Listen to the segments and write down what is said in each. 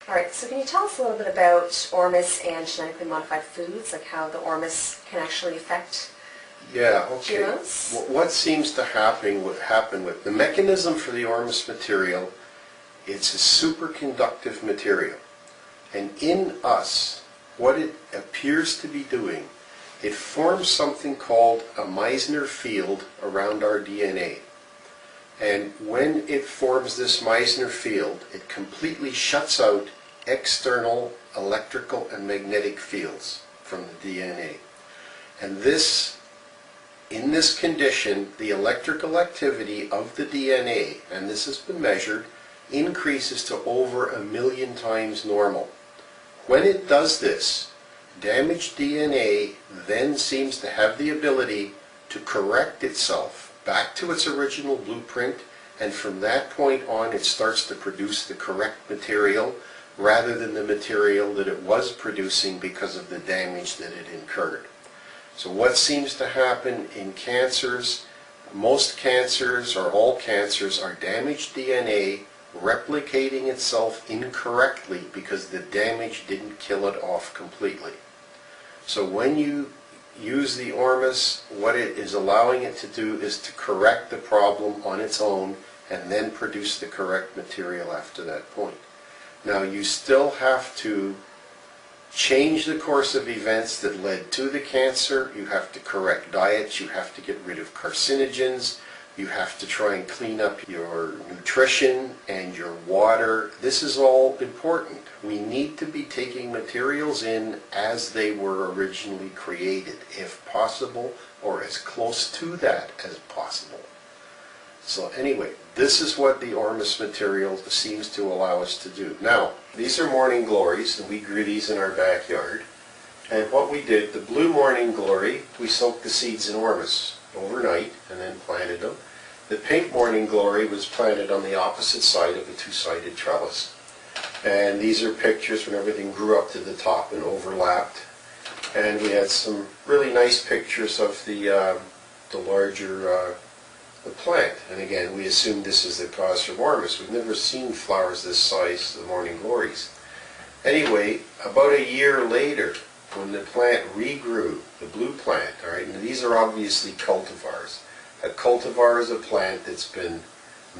All right, so can you tell us a little bit about Ormus and genetically modified foods, like how the Ormus can actually affect GMOs? What seems to happen with the mechanism for the Ormus material, it's a superconductive material. And in us, what it appears to be doing, it forms something called a Meissner field around our DNA. And when it forms this Meissner field, it completely shuts out external electrical and magnetic fields from the DNA. And in this condition, the electrical activity of the DNA, and this has been measured, increases to over 1,000,000 times normal. When it does this, damaged DNA then seems to have the ability to correct itself back to its original blueprint, and from that point on it starts to produce the correct material rather than the material that it was producing because of the damage that it incurred. So what seems to happen in cancers, most cancers or all cancers, are damaged DNA replicating itself incorrectly because the damage didn't kill it off completely. So when you use the Ormus, what it is allowing it to do is to correct the problem on its own and then produce the correct material after that point. Now you still have to change the course of events that led to the cancer. You have to correct diets, you have to get rid of carcinogens, you have to try and clean up your nutrition and your water. This is all important. We need to be taking materials in as they were originally created, if possible, or as close to that as possible. So anyway, this is what the Ormus material seems to allow us to do. Now, these are morning glories, and we grew these in our backyard. And what we did, the blue morning glory, we soaked the seeds in Ormus overnight and then planted them. The pink morning glory was planted on the opposite side of a two-sided trellis. And these are pictures when everything grew up to the top and overlapped. And we had some really nice pictures of the larger the plant. And again, we assume this is the cause for Ormus. We've never seen flowers this size, the morning glories. Anyway, about a year later, when the plant regrew, the blue plant, all right, and these are obviously cultivars. A cultivar is a plant that's been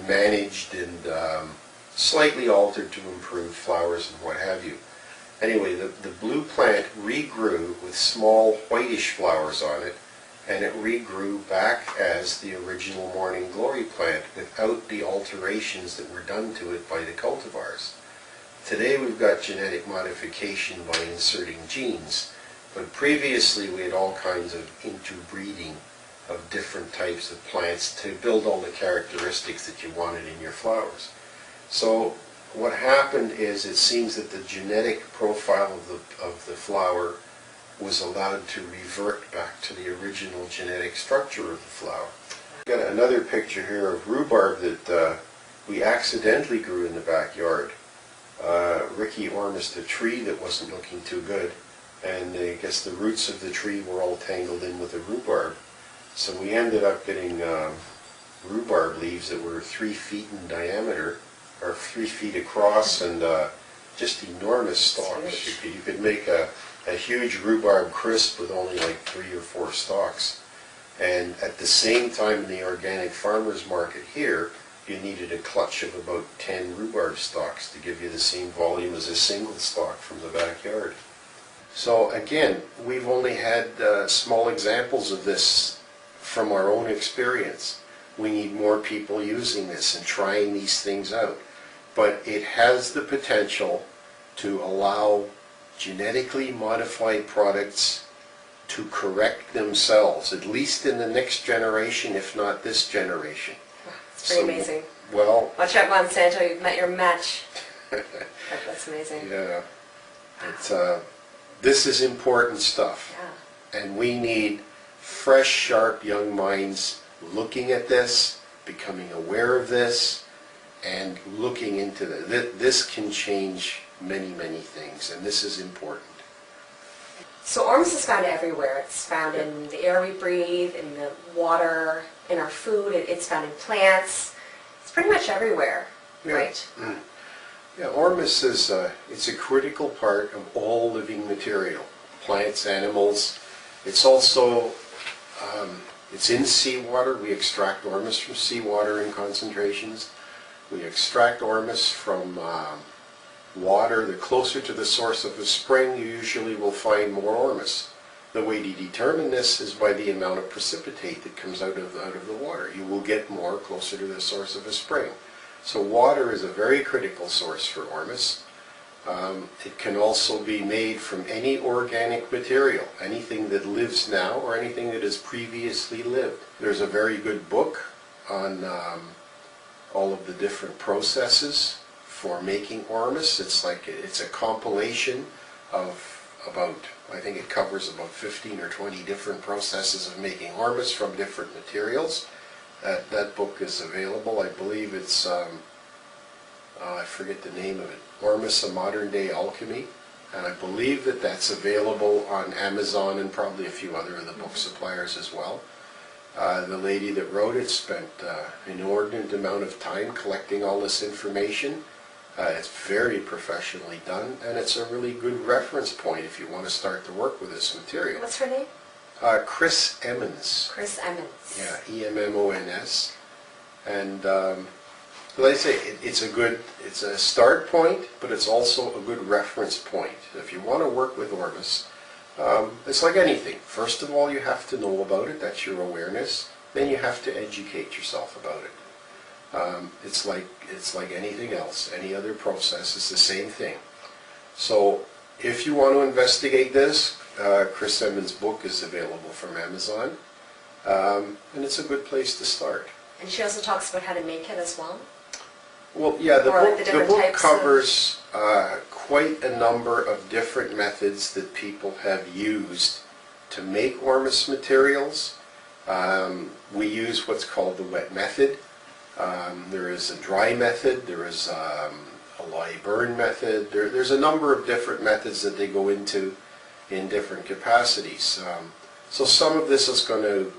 managed and slightly altered to improve flowers and what have you. Anyway, the blue plant regrew with small whitish flowers on it, and it regrew back as the original morning glory plant without the alterations that were done to it by the cultivars. Today we've got genetic modification by inserting genes, but previously we had all kinds of interbreeding of different types of plants to build all the characteristics that you wanted in your flowers. So what happened is it seems that the genetic profile of the flower was allowed to revert back to the original genetic structure of the flower. Got another picture here of rhubarb that we accidentally grew in the backyard. Ricky Ormus, a tree that wasn't looking too good, and I guess the roots of the tree were all tangled in with the rhubarb. So we ended up getting rhubarb leaves that were 3 feet in diameter, or 3 feet across, and just enormous stalks. You could make a huge rhubarb crisp with only like 3 or 4 stalks. And at the same time in the organic farmers market here, you needed a clutch of about 10 rhubarb stalks to give you the same volume as a single stalk from the backyard. So again, we've only had small examples of this from our own experience. We need more people using this and trying these things out. But it has the potential to allow genetically modified products to correct themselves, at least in the next generation, if not this generation. It's pretty amazing. Well, watch out, Monsanto, you've met your match. That's amazing. Yeah. It's, this is important stuff. Yeah. And we need fresh, sharp young minds looking at this, becoming aware of this, and looking into this. This can change many, many things, and this is important. So Ormus is found everywhere. It's found in the air we breathe, in the water, in our food. It's found in plants. It's pretty much everywhere, right? Yeah, Ormus is It's a critical part of all living material, plants, animals. It's also, it's in seawater. We extract Ormus from seawater in concentrations. We extract Ormus from water. The closer to the source of a spring, you usually will find more Ormus. The way to determine this is by the amount of precipitate that comes out of the water. You will get more closer to the source of a spring. So water is a very critical source for Ormus. It can also be made from any organic material, anything that lives now or anything that has previously lived. There's a very good book on all of the different processes for making Ormus. It's a compilation of I think it covers about 15 or 20 different processes of making Ormus from different materials. That book is available. I believe it's, I forget the name of it, Ormus, A Modern Day Alchemy. And I believe that that's available on Amazon and probably a few other of the book suppliers as well. The lady that wrote it spent an inordinate amount of time collecting all this information. It's very professionally done, and it's a really good reference point if you want to start to work with this material. What's her name? Chris Emmons. Chris Emmons. Yeah, E-M-M-O-N-S. And like I say, it's a start point, but it's also a good reference point. If you want to work with Ormus, it's like anything. First of all, you have to know about it. That's your awareness. Then you have to educate yourself about it. It's like anything else. Any other process is the same thing. So if you want to investigate this, Chris Emmons' book is available from Amazon, and it's a good place to start. And she also talks about how to make it as well? Well, yeah, the book covers quite a number of different methods that people have used to make Ormus materials. We use what's called the wet method. There is a dry method, there is a lye burn method, there's a number of different methods that they go into in different capacities. So some of this is going to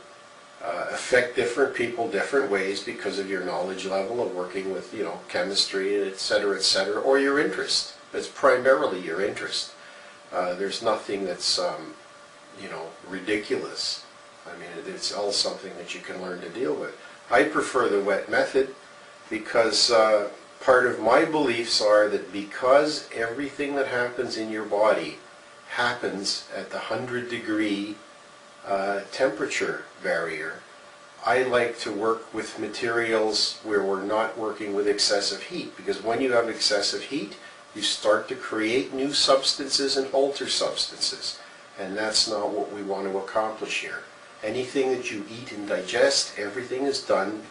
affect different people different ways because of your knowledge level of working with, chemistry, etc., or your interest. It's primarily your interest. There's nothing that's, ridiculous. I mean, it's all something that you can learn to deal with. I prefer the wet method because part of my beliefs are that because everything that happens in your body happens at the 100-degree temperature barrier, I like to work with materials where we're not working with excessive heat, because when you have excessive heat, you start to create new substances and alter substances, and that's not what we want to accomplish here. Anything that you eat and digest, everything is done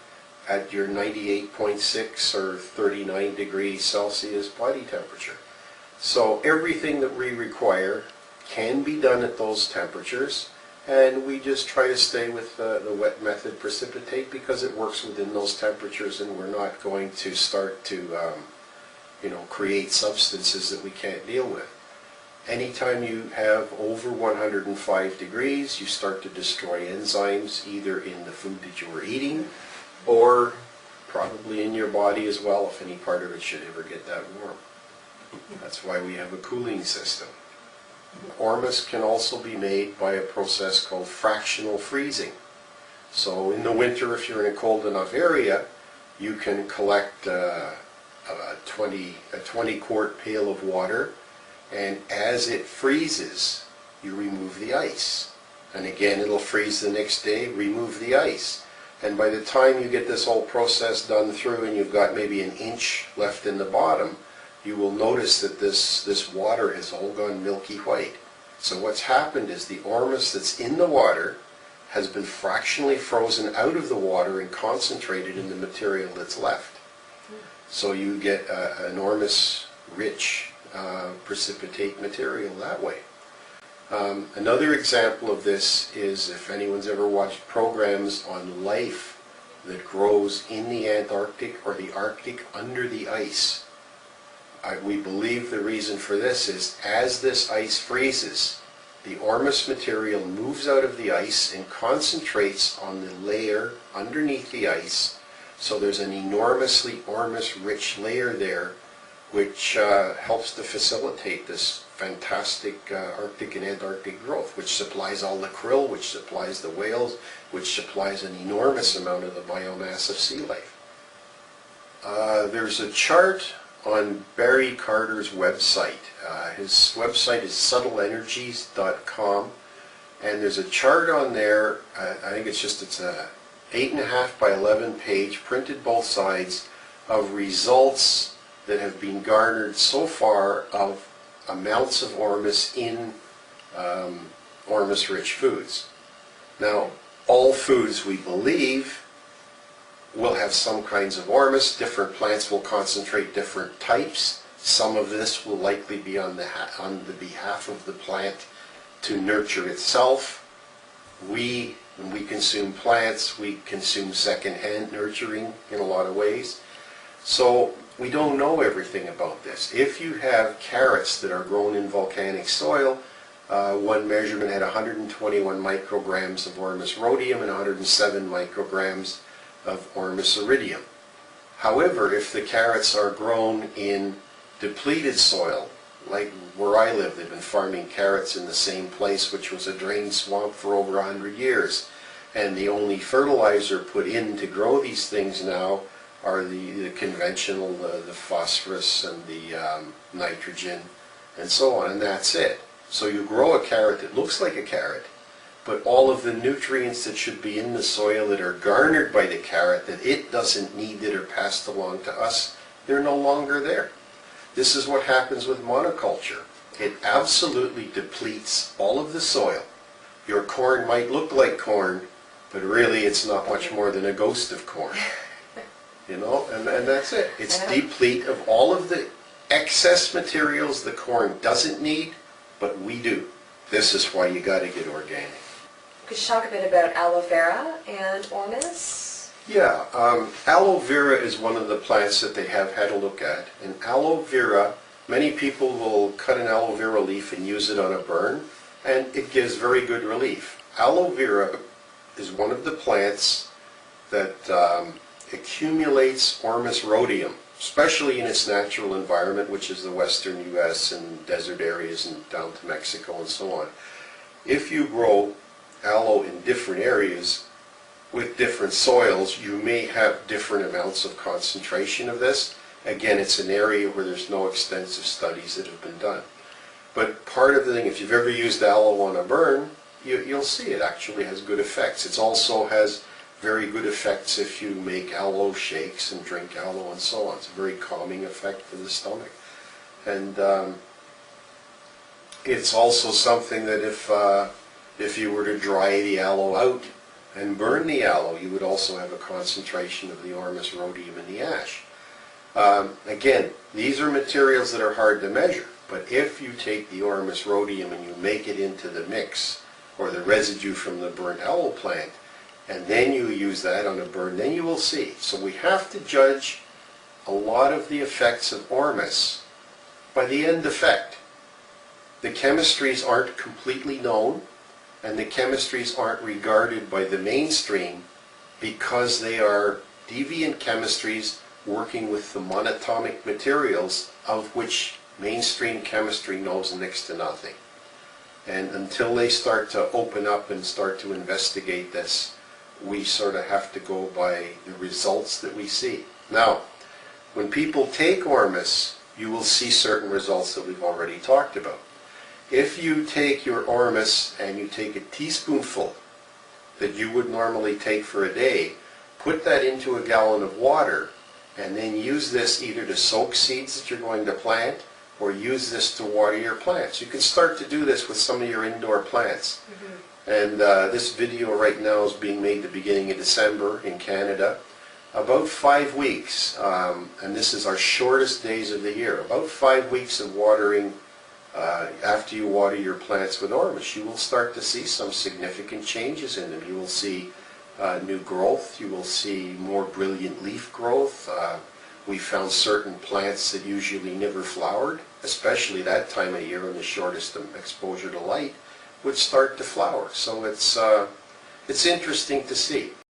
at your 98.6 or 39 degrees Celsius body temperature. So everything that we require can be done at those temperatures, and we just try to stay with the wet method precipitate because it works within those temperatures, and we're not going to start to create substances that we can't deal with. Anytime you have over 105 degrees, you start to destroy enzymes either in the food that you were eating or probably in your body as well if any part of it should ever get that warm. That's why we have a cooling system. Ormus can also be made by a process called fractional freezing. So in the winter, if you're in a cold enough area, you can collect a 20-quart pail of water, and as it freezes, you remove the ice. And again, it'll freeze the next day, remove the ice. And by the time you get this whole process done through and you've got maybe an inch left in the bottom, you will notice that this water has all gone milky white. So what's happened is the Ormus that's in the water has been fractionally frozen out of the water and concentrated in the material that's left. So you get an Ormus-rich precipitate material that way. Another example of this is if anyone's ever watched programs on life that grows in the Antarctic or the Arctic under the ice. We believe the reason for this is as this ice freezes, the Ormus material moves out of the ice and concentrates on the layer underneath the ice. So there's an enormously Ormus-rich layer there which helps to facilitate this fantastic Arctic and Antarctic growth, which supplies all the krill, which supplies the whales, which supplies an enormous amount of the biomass of sea life. There's a chart on Barry Carter's website. His website is subtleenergies.com, and there's a chart on there. I think it's a 8.5 by 11 page, printed both sides, of results that have been garnered so far of amounts of Ormus in Ormus-rich foods. Now, all foods, we believe, will have some kinds of Ormus. Different plants will concentrate different types. Some of this will likely be on the behalf of the plant to nurture itself. When we consume plants, we consume second-hand nurturing in a lot of ways. So we don't know everything about this. If you have carrots that are grown in volcanic soil, one measurement had 121 micrograms of Ormus rhodium and 107 micrograms of Ormus iridium. However, if the carrots are grown in depleted soil, like where I live, they've been farming carrots in the same place, which was a drained swamp for over 100 years, and the only fertilizer put in to grow these things now are the conventional, the phosphorus and the nitrogen and so on, and that's it. So you grow a carrot that looks like a carrot, but all of the nutrients that should be in the soil that are garnered by the carrot that it doesn't need, that are passed along to us, they're no longer there. This is what happens with monoculture. It absolutely depletes all of the soil. Your corn might look like corn, but really it's not much more than a ghost of corn. You know, and that's it. It's deplete of all of the excess materials the corn doesn't need, but we do. This is why you got to get organic. Could you talk a bit about aloe vera and Ormus? Yeah, aloe vera is one of the plants that they have had a look at. And aloe vera, many people will cut an aloe vera leaf and use it on a burn, and it gives very good relief. Aloe vera is one of the plants that accumulates Ormus rhodium, especially in its natural environment, which is the western U.S. and desert areas and down to Mexico and so on. If you grow aloe in different areas with different soils, you may have different amounts of concentration of this. Again, it's an area where there's no extensive studies that have been done. But part of the thing, if you've ever used aloe on a burn, you'll see it actually has good effects. It also has very good effects if you make aloe shakes and drink aloe and so on. It's a very calming effect for the stomach. And it's also something that if you were to dry the aloe out and burn the aloe, you would also have a concentration of the Ormus rhodium in the ash. Again, these are materials that are hard to measure, but if you take the Ormus rhodium and you make it into the mix, or the residue from the burnt aloe plant, and then you use that on a burn, then you will see. So we have to judge a lot of the effects of Ormus by the end effect. The chemistries aren't completely known, and the chemistries aren't regarded by the mainstream because they are deviant chemistries working with the monatomic materials, of which mainstream chemistry knows next to nothing. And until they start to open up and start to investigate this, we sort of have to go by the results that we see. Now, when people take Ormus, you will see certain results that we've already talked about. If you take your Ormus and you take a teaspoonful that you would normally take for a day, put that into a gallon of water, and then use this either to soak seeds that you're going to plant, or use this to water your plants. You can start to do this with some of your indoor plants. And this video right now is being made the beginning of December in Canada. About 5 weeks, and this is our shortest days of the year, about 5 weeks of watering after you water your plants with Ormus, you will start to see some significant changes in them. You will see new growth, you will see more brilliant leaf growth. We found certain plants that usually never flowered, especially that time of year in the shortest exposure to light, would start to flower. So it's interesting to see.